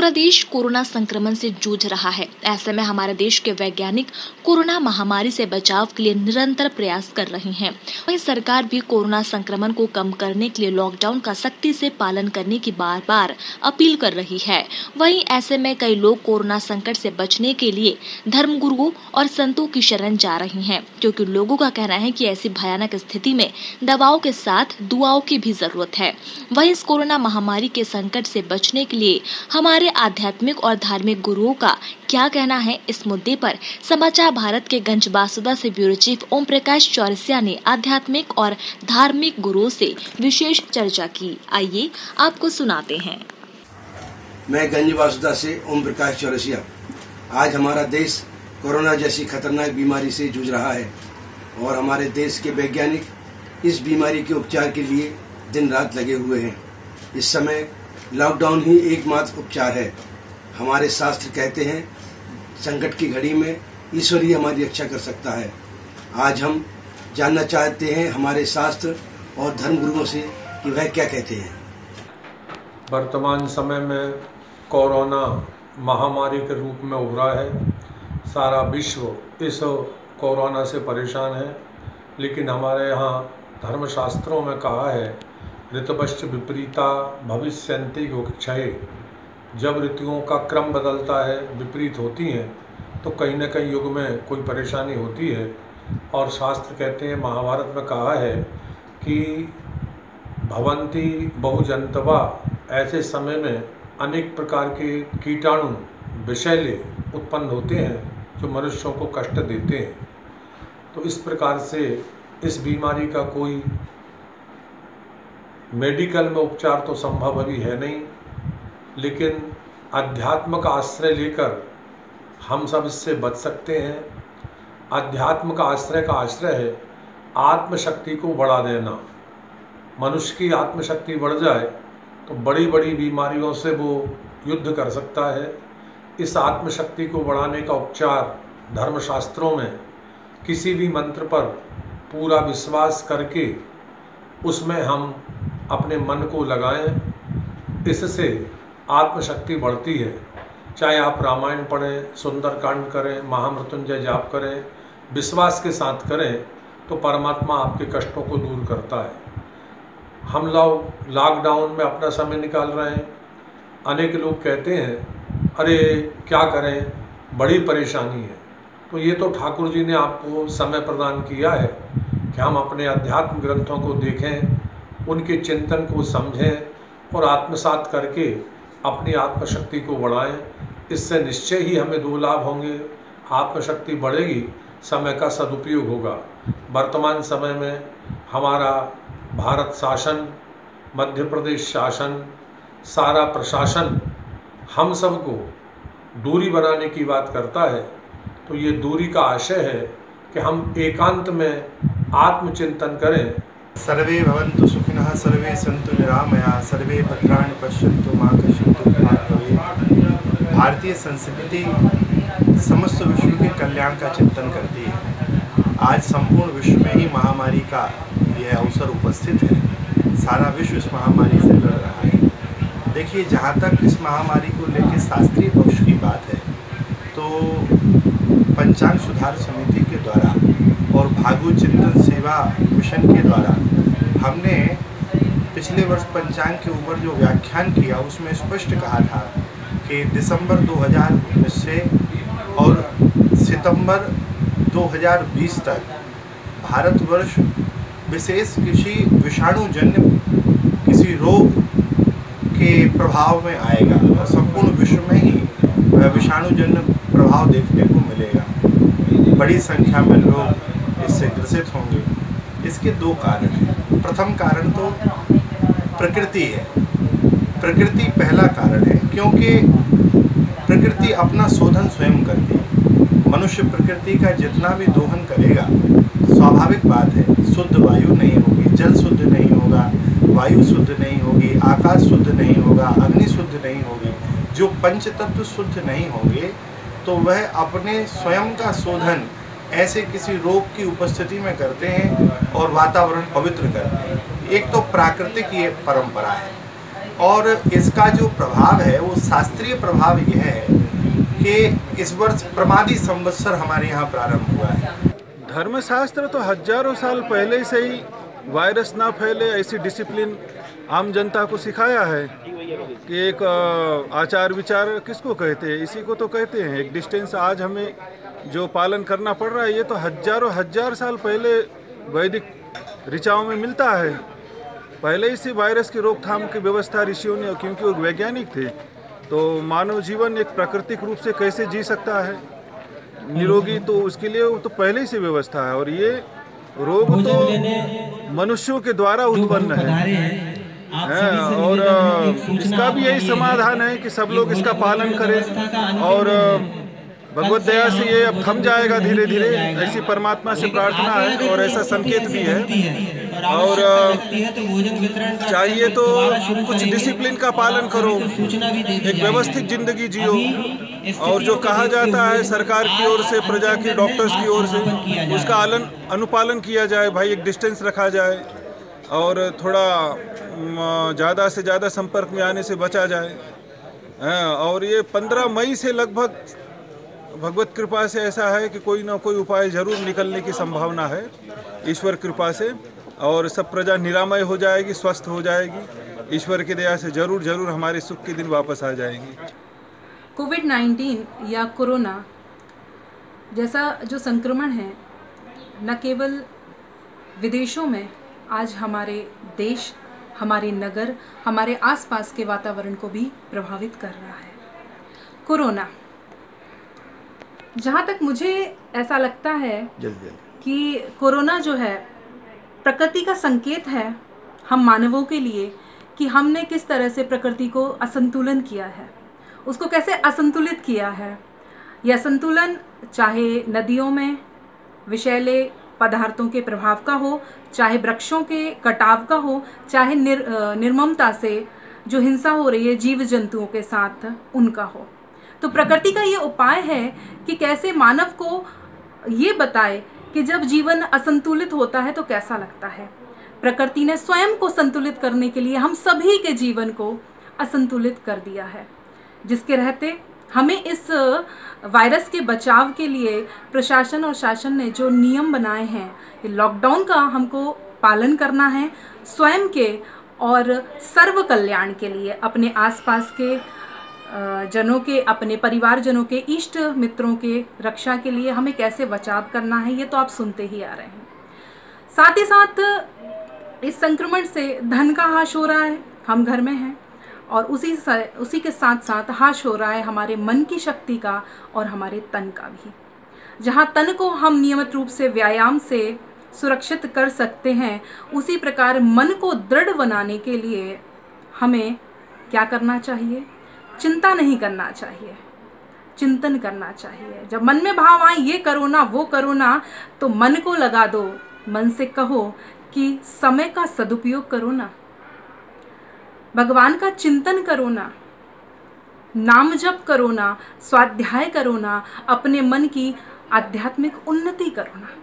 पूरा देश कोरोना संक्रमण से जूझ रहा है। ऐसे में हमारे देश के वैज्ञानिक कोरोना महामारी से बचाव के लिए निरंतर प्रयास कर रहे हैं। वहीं सरकार भी कोरोना संक्रमण को कम करने के लिए लॉकडाउन का सख्ती से पालन करने की बार बार अपील कर रही है। वहीं ऐसे में कई लोग कोरोना संकट से बचने के लिए धर्मगुरुओं और संतों की शरण जा रही हैं, क्योंकि लोगों का कहना है कि ऐसी भयानक स्थिति में दवाओं के साथ दुआओं की भी जरूरत है। वहीं इस कोरोना महामारी के संकट से बचने के लिए हमारे आध्यात्मिक और धार्मिक गुरुओं का क्या कहना है, इस मुद्दे पर समाचार भारत के गंजबासुदा से ब्यूरो चीफ ओम प्रकाश चौरसिया ने आध्यात्मिक और धार्मिक गुरुओं से विशेष चर्चा की। आइए आपको सुनाते हैं। मैं गंजबासुदा से ओम प्रकाश चौरसिया। आज हमारा देश कोरोना जैसी खतरनाक बीमारी से जूझ रहा है और हमारे देश के वैज्ञानिक इस बीमारी के उपचार के लिए दिन रात लगे हुए हैं। इस समय लॉकडाउन ही एकमात्र उपचार है। हमारे शास्त्र कहते हैं संकट की घड़ी में ईश्वर ही हमारी रक्षा कर सकता है। आज हम जानना चाहते हैं हमारे शास्त्र और धर्मगुरुओं से कि वह क्या कहते हैं। वर्तमान समय में कोरोना महामारी के रूप में उभरा है। सारा विश्व इस कोरोना से परेशान है, लेकिन हमारे यहाँ धर्मशास्त्रों में कहा है ऋतुपश्च विपरीता भविष्यन्ति क्षये। जब ऋतुओं का क्रम बदलता है, विपरीत होती हैं, तो कहीं न कहीं युग में कोई परेशानी होती है। और शास्त्र कहते हैं, महाभारत में कहा है कि भवन्ति बहुजंतवा, ऐसे समय में अनेक प्रकार के कीटाणु विषैले उत्पन्न होते हैं जो मनुष्यों को कष्ट देते हैं। तो इस प्रकार से इस बीमारी का कोई मेडिकल में उपचार तो संभव अभी है नहीं, लेकिन अध्यात्म का आश्रय लेकर हम सब इससे बच सकते हैं। अध्यात्म का आश्रय है आत्मशक्ति को बढ़ा देना। मनुष्य की आत्मशक्ति बढ़ जाए तो बड़ी बड़ी बीमारियों से वो युद्ध कर सकता है। इस आत्मशक्ति को बढ़ाने का उपचार धर्मशास्त्रों में किसी भी मंत्र पर पूरा विश्वास करके उसमें हम अपने मन को लगाएं, इससे आत्मशक्ति बढ़ती है। चाहे आप रामायण पढ़ें, सुंदरकांड करें, महामृत्युंजय जाप करें, विश्वास के साथ करें तो परमात्मा आपके कष्टों को दूर करता है। हम लोग लॉकडाउन में अपना समय निकाल रहे हैं। अनेक लोग कहते हैं अरे क्या करें, बड़ी परेशानी है। तो ये तो ठाकुर जी ने आपको समय प्रदान किया है कि हम अपने अध्यात्म ग्रंथों को देखें, उनके चिंतन को समझें और आत्मसात करके अपनी आत्मशक्ति को बढ़ाएं। इससे निश्चय ही हमें दो लाभ होंगे। आत्मशक्ति बढ़ेगी, समय का सदुपयोग होगा। वर्तमान समय में हमारा भारत शासन, मध्य प्रदेश शासन, सारा प्रशासन हम सबको दूरी बनाने की बात करता है। तो ये दूरी का आशय है कि हम एकांत में आत्मचिंतन करें। सर्वे भवन्तु सुखिनः, सर्वे सन्तु निरामया, सर्वे भद्राणि पश्यन्तु मा कश्चित् दुःखभाग् भवेत्। भारतीय संस्कृति समस्त विश्व के कल्याण का चिंतन करती है। आज संपूर्ण विश्व में ही महामारी का यह अवसर उपस्थित है। सारा विश्व इस महामारी से लड़ रहा है। देखिए, जहाँ तक इस महामारी को लेकर शास्त्रीय पक्ष की बात है तो पंचांग सुधार समिति के द्वारा और भागवत चिंतन सेवा मिशन के द्वारा हमने पिछले वर्ष पंचांग के ऊपर जो व्याख्यान किया उसमें स्पष्ट कहा था कि दिसंबर 2019 से और सितंबर 2020 तक भारतवर्ष विशेष किसी विषाणुजन्य किसी रोग के प्रभाव में आएगा और संपूर्ण विश्व में ही विषाणुजन्य प्रभाव देखने को मिलेगा। बड़ी संख्या में लोग इससे ग्रसित होंगे। इसके दो कारण हैं। प्रथम कारण तो प्रकृति है। प्रकृति पहला कारण है, क्योंकि प्रकृति अपना शोधन स्वयं करती है। मनुष्य प्रकृति का जितना भी दोहन करेगा, स्वाभाविक बात है, शुद्ध वायु नहीं होगी, जल शुद्ध नहीं होगा, वायु शुद्ध नहीं होगी, आकाश शुद्ध नहीं होगा, अग्नि शुद्ध नहीं होगी। जो पंच तत्व शुद्ध नहीं होंगे तो वह अपने स्वयं का शोधन ऐसे किसी रोग की उपस्थिति में करते हैं और वातावरण पवित्र करते हैं। एक तो प्राकृतिक ये परंपरा है। और इसका जो प्रभाव है वो शास्त्रीय प्रभाव यह है कि इस वर्ष प्रमादी संवत्सर हमारे यहाँ प्रारंभ हुआ है। धर्मशास्त्र तो हजारों साल पहले से ही वायरस ना फैले ऐसी डिसिप्लिन आम जनता को सिखाया है कि एक आचार विचार किसको कहते हैं, इसी को तो कहते हैं। एक डिस्टेंस आज हमें जो पालन करना पड़ रहा है ये तो हजारों हजार साल पहले वैदिक ऋचाओं में मिलता है। पहले इसी वायरस की रोकथाम की व्यवस्था ऋषियों ने, क्योंकि वो वैज्ञानिक थे, तो मानव जीवन एक प्राकृतिक रूप से कैसे जी सकता है निरोगी, तो उसके लिए वो तो पहले ही से व्यवस्था है। और ये रोग तो मनुष्यों के द्वारा उत्पन्न है और इसका भी यही समाधान है कि सब लोग इसका पालन करें और भगवत दया से ये अब थम जाएगा धीरे धीरे, ऐसी परमात्मा से प्रार्थना है और ऐसा संकेत भी है। और चाहिए तो कुछ डिसिप्लिन का पालन करो, एक व्यवस्थित जिंदगी जियो, और जो कहा जाता है सरकार की ओर से, प्रजा की, डॉक्टर्स की ओर से, उसका अनुपालन किया जाए। भाई एक डिस्टेंस रखा जाए और थोड़ा ज़्यादा से ज़्यादा संपर्क में आने से बचा जाए। और ये 15 मई से लगभग भगवत कृपा से ऐसा है कि कोई ना कोई उपाय जरूर निकलने की संभावना है ईश्वर कृपा से, और सब प्रजा निरामय हो जाएगी, स्वस्थ हो जाएगी। ईश्वर की दया से जरूर जरूर हमारे सुख के दिन वापस आ जाएंगे। कोविड-19 या कोरोना जैसा जो संक्रमण है न केवल विदेशों में, आज हमारे देश, हमारे नगर, हमारे आसपास के वातावरण को भी प्रभावित कर रहा है। कोरोना, जहाँ तक मुझे ऐसा लगता है कि कोरोना जो है प्रकृति का संकेत है हम मानवों के लिए कि हमने किस तरह से प्रकृति को असंतुलन किया है, उसको कैसे असंतुलित किया है। यह संतुलन चाहे नदियों में विषैले पदार्थों के प्रभाव का हो, चाहे वृक्षों के कटाव का हो, चाहे निर्ममता से जो हिंसा हो रही है जीव जंतुओं के साथ उनका हो। तो प्रकृति का ये उपाय है कि कैसे मानव को ये बताए कि जब जीवन असंतुलित होता है तो कैसा लगता है। प्रकृति ने स्वयं को संतुलित करने के लिए हम सभी के जीवन को असंतुलित कर दिया है, जिसके रहते हमें इस वायरस के बचाव के लिए प्रशासन और शासन ने जो नियम बनाए हैं, लॉकडाउन का हमको पालन करना है स्वयं के और सर्व कल्याण के लिए, अपने आसपास के जनों के, अपने परिवारजनों के, इष्ट मित्रों के रक्षा के लिए हमें कैसे बचाव करना है, ये तो आप सुनते ही आ रहे हैं। साथ ही साथ इस संक्रमण से धन का हाश हो रहा है, हम घर में हैं, और उसी के साथ साथ हाश हो रहा है हमारे मन की शक्ति का और हमारे तन का भी। जहाँ तन को हम नियमित रूप से व्यायाम से सुरक्षित कर सकते हैं, उसी प्रकार मन को दृढ़ बनाने के लिए हमें क्या करना चाहिए? चिंता नहीं करना चाहिए, चिंतन करना चाहिए। जब मन में भाव आए ये करो ना वो करो ना, तो मन को लगा दो, मन से कहो कि समय का सदुपयोग करो ना, भगवान का चिंतन करो ना, नाम जप करो ना, स्वाध्याय करो ना, अपने मन की आध्यात्मिक उन्नति करो ना।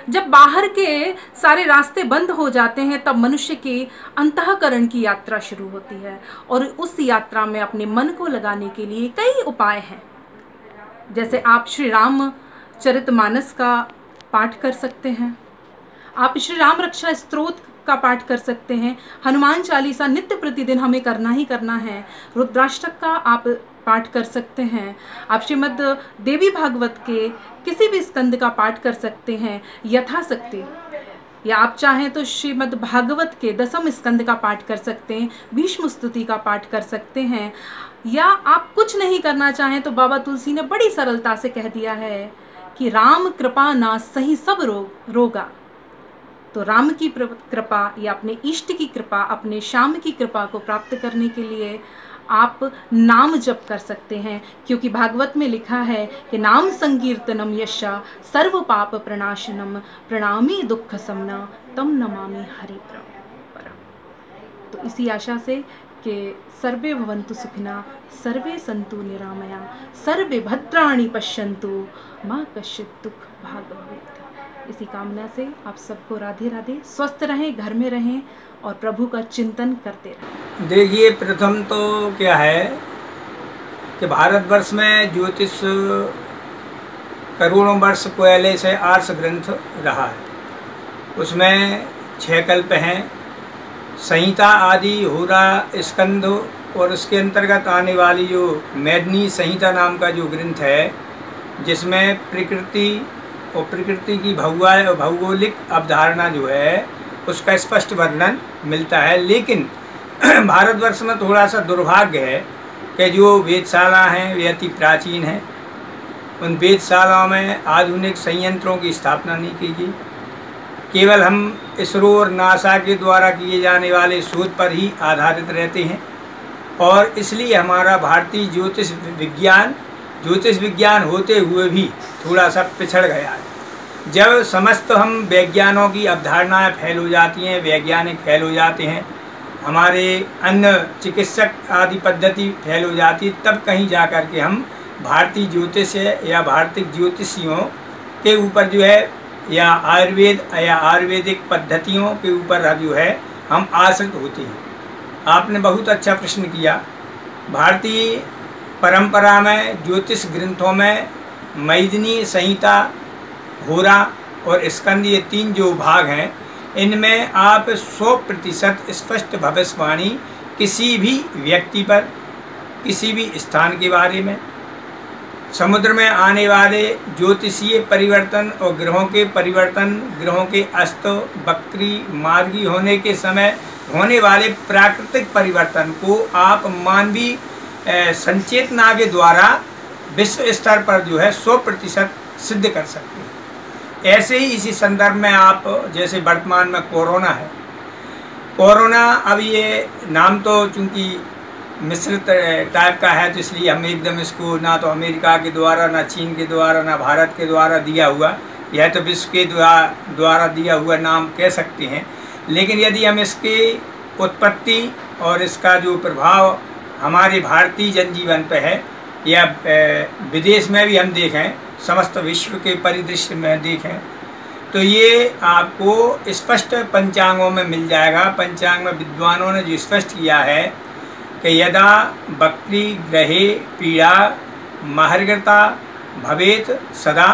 जब बाहर के सारे रास्ते बंद हो जाते हैं तब मनुष्य के अंतःकरण की यात्रा शुरू होती है, और उस यात्रा में अपने मन को लगाने के लिए कई उपाय हैं। जैसे आप श्री राम चरितमानस का पाठ कर सकते हैं, आप श्री राम रक्षा स्तोत्र का पाठ कर सकते हैं, हनुमान चालीसा नित्य प्रतिदिन हमें करना ही करना है, रुद्राष्टक का आप पाठ कर सकते हैं, आप श्रीमद् देवी भागवत के किसी भी स्कंद का पाठ कर सकते हैं यथाशक्ति, या आप चाहें तो श्रीमद् भागवत के 10वें स्कंद का पाठ कर सकते हैं, भीष्म स्तुति का पाठ कर सकते हैं, या आप कुछ नहीं करना चाहें तो बाबा तुलसी ने बड़ी सरलता से कह दिया है कि राम कृपा ना सही सब रोगा। तो राम की कृपा या अपने इष्ट की कृपा, अपने श्याम की कृपा को प्राप्त करने के लिए आप नाम जप कर सकते हैं, क्योंकि भागवत में लिखा है कि नाम संकीर्तनम यशा सर्व पाप प्रणाशनम प्रणामी दुख समना तम नमामि हरि परम। तो इसी आशा से कि सर्वे भवन्तु सुखिना, सर्वे सन्तु निरामया, सर्वे भद्राणि पश्यन्तु, मा कश्चित् दुःख भाग् भवेत्। इसी कामना से आप सबको राधे राधे। स्वस्थ रहें, घर में रहें और प्रभु का चिंतन करते रहें। देखिए, प्रथम तो क्या है कि भारतवर्ष में ज्योतिष करोड़ों वर्ष पहले से आर्ष ग्रंथ रहा है। उसमें 6 कल्प हैं, संहिता आदि, होरा, स्कंद और उसके अंतर्गत आने वाली जो मेदिनी संहिता नाम का जो ग्रंथ है, जिसमें प्रकृति और प्रकृति की भौगोलिक अवधारणा जो है उसका स्पष्ट वर्णन मिलता है। लेकिन भारतवर्ष में थोड़ा सा दुर्भाग्य है कि जो वेधशाला हैं वे अति प्राचीन हैं। उन वेधशालाओं में आधुनिक संयंत्रों की स्थापना नहीं की गई। केवल हम इसरो और नासा के द्वारा किए जाने वाले शोध पर ही आधारित रहते हैं और इसलिए हमारा भारतीय ज्योतिष विज्ञान होते हुए भी थोड़ा सा पिछड़ गया है। जब समस्त हम वैज्ञानों की अवधारणाएं फैल हो जाती हैं, वैज्ञानिक फैल हो जाते हैं, हमारे अन्य चिकित्सक आदि पद्धति फैल हो जाती, तब कहीं जा कर के हम भारतीय ज्योतिष या भारतीय ज्योतिषियों के ऊपर जो है या आयुर्वेद या आयुर्वेदिक पद्धतियों के ऊपर जो है हम आश्रित होते हैं। आपने बहुत अच्छा प्रश्न किया। भारतीय परंपरा में ज्योतिष ग्रंथों में मेदिनी संहिता, होरा और स्कंद, ये 3 जो भाग हैं, इनमें आप 100% स्पष्ट भविष्यवाणी किसी भी व्यक्ति पर, किसी भी स्थान के बारे में, समुद्र में आने वाले ज्योतिषीय परिवर्तन और ग्रहों के परिवर्तन, ग्रहों के अस्त वक्री मार्गी होने के समय होने वाले प्राकृतिक परिवर्तन को आप मानवीय संचेतना के द्वारा विश्व स्तर पर जो है 100% सिद्ध कर सकते हैं। ऐसे ही इसी संदर्भ में आप जैसे वर्तमान में कोरोना है, कोरोना अब ये नाम तो चूंकि मिश्रित टाइप का है तो इसलिए हम एकदम इसको ना तो अमेरिका के द्वारा, ना चीन के द्वारा, ना भारत के द्वारा दिया हुआ, यह तो विश्व के द्वारा दिया हुआ नाम कह सकते हैं। लेकिन यदि हम इसकी उत्पत्ति और इसका जो प्रभाव हमारे भारतीय जनजीवन पे है या विदेश में भी हम देखें, समस्त विश्व के परिदृश्य में देखें, तो ये आपको स्पष्ट पंचांगों में मिल जाएगा। पंचांग में विद्वानों ने जो स्पष्ट किया है कि यदा वक्री ग्रहे पीड़ा महर्गता भवेत सदा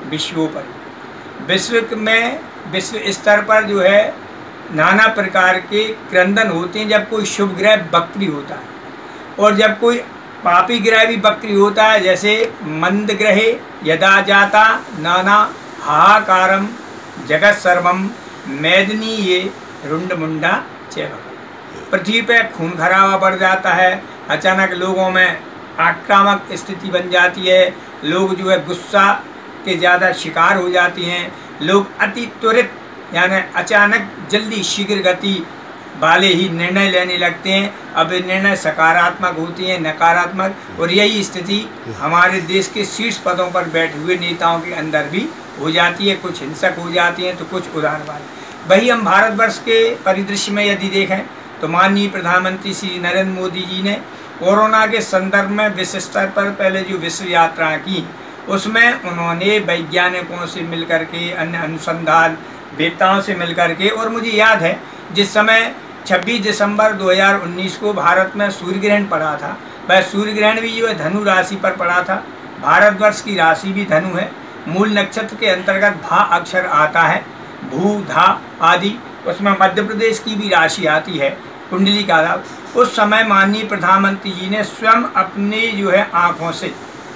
विश्वोपरि। विश्व में, विश्व स्तर पर जो है नाना प्रकार के क्रंदन होते हैं जब कोई शुभ ग्रह वक्री होता है, और जब कोई पापी ग्रह भी वक्री होता है, जैसे मंद ग्रहे यदा जाता नाना हाहाकारम जगत सर्वम मेदिनी ये रुंड मुंडा चैव। पृथ्वी पे खून खराबा बढ़ जाता है, अचानक लोगों में आक्रामक स्थिति बन जाती है, लोग जो है गुस्सा के ज़्यादा शिकार हो जाती हैं, लोग अति त्वरित यानी अचानक जल्दी शीघ्र गति वाले ही निर्णय लेने लगते हैं। अब निर्णय सकारात्मक होती हैं, नकारात्मक, और यही स्थिति हमारे देश के शीर्ष पदों पर बैठे हुए नेताओं के अंदर भी हो जाती है। कुछ हिंसक हो जाती हैं तो कुछ उदारवादी। वही हम भारतवर्ष के परिदृश्य में यदि देखें तो माननीय प्रधानमंत्री श्री नरेंद्र मोदी जी ने कोरोना के संदर्भ में विश्व स्तर पर पहले जो विश्व यात्रा की, उसमें उन्होंने वैज्ञानिकों से मिलकर के, अन्य अनुसंधान वेताओं से मिलकर के, और मुझे याद है जिस समय 26 दिसंबर 2019 को भारत में सूर्य ग्रहण पड़ा था, वह सूर्य ग्रहण भी जो है धनु राशि पर पड़ा था। भारतवर्ष की राशि भी धनु है, मूल नक्षत्र के अंतर्गत भा अक्षर आता है, भू धा आदि, उसमें मध्य प्रदेश की भी राशि आती है, कुंडली का लाभ। उस समय माननीय प्रधानमंत्री जी ने स्वयं अपने जो है आँखों से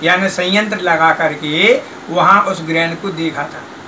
यानी संयंत्र लगा करके वहाँ उस ग्रहण को देखा था।